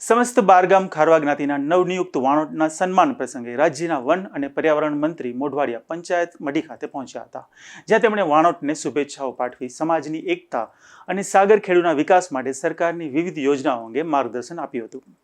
સમસ્ત બારગામ ખારવા જ્ઞાતિના નવનિયુક્ત વાણોટના સન્માન પ્રસંગે રાજ્યના વન અને પર્યાવરણ મંત્રી મોઢવાડિયા પંચાયત મઢી ખાતે પહોંચ્યા હતા, જ્યાં તેમણે વાણોટને શુભેચ્છાઓ પાઠવી સમાજની એકતા અને સાગરખેડુના વિકાસ માટે સરકારની વિવિધ યોજનાઓ અંગે માર્ગદર્શન આપ્યું હતું.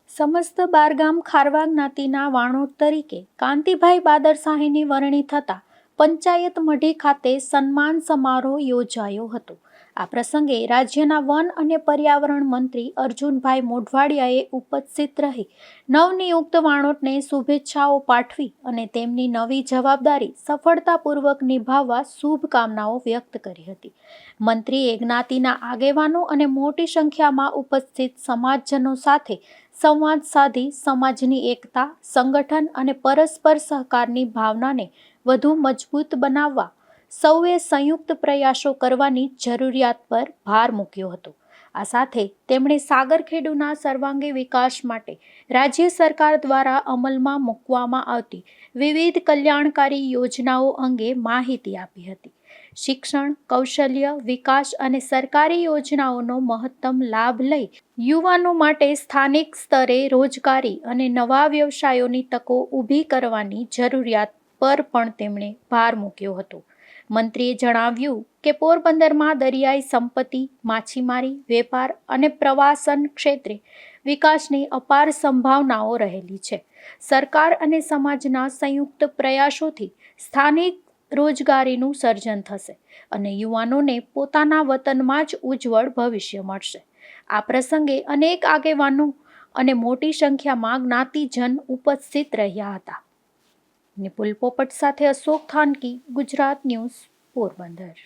સમસ્ત બારગામ ખારવા જ્ઞાતિના વાણોટ તરીકે કાંતિભાઈ બાદરશાહીની વરણી થતા પંચાયત મઢી ખાતે સન્માન સમારોહ યોજાયો હતો. આ પ્રસંગે રાજ્યના વન અને પર્યાવરણ મંત્રી અર્જુનભાઈ મોઢવાડિયાએ ઉપસ્થિત રહી નવનિયુક્ત વાણોટને શુભેચ્છાઓ પાઠવી અને તેમની નવી જવાબદારી સફળતાપૂર્વક નિભાવવા શુભકામનાઓ વ્યક્ત કરી હતી. મંત્રીએ જ્ઞાતિના આગેવાનો અને મોટી સંખ્યામાં ઉપસ્થિત સમાજજનો સાથે સંવાદ સાધી સમાજની એકતા, સંગઠન અને પરસ્પર સહકારની ભાવનાને વધુ મજબૂત બનાવવા સૌએ સંયુક્ત પ્રયાસો કરવાની જરૂરિયાત પર ભાર મૂક્યો હતો. આ સાથે તેમણે સાગરખેડુના સર્વાંગી વિકાસ માટે રાજ્ય સરકાર દ્વારા અમલમાં મૂકવામાં આવતી વિવિધ કલ્યાણકારી યોજનાઓ અંગે માહિતી આપી હતી. શિક્ષણ, કૌશલ્ય વિકાસ અને સરકારી યોજનાઓનો મહત્તમ લાભ લઈ યુવાનો માટે સ્થાનિક સ્તરે રોજગારી અને નવા વ્યવસાયોની તકો ઊભી કરવાની જરૂરિયાત પર પણ તેમણે ભાર મૂક્યો હતો. મંત્રીએ જણાવ્યું કે પોરબંદરમાં દરિયાઈ સંપત્તિ, માછીમારી, વેપાર અને પ્રવાસન ક્ષેત્રે વિકાસની અપાર સંભાવનાઓ રહેલી છે. સરકાર અને સમાજના સંયુક્ત પ્રયાસોથી સ્થાનિક રોજગારીનું સર્જન થશે અને યુવાનોને પોતાના વતનમાં જ ઉજ્જવળ ભવિષ્ય મળશે. આ પ્રસંગે અનેક આગેવાનો અને મોટી સંખ્યામાં જ્ઞાતિજન ઉપસ્થિત રહ્યા હતા. નિપુલ પોપટ સાથે અશોક થાનકી, ગુજરાત ન્યૂઝ, પોરબંદર.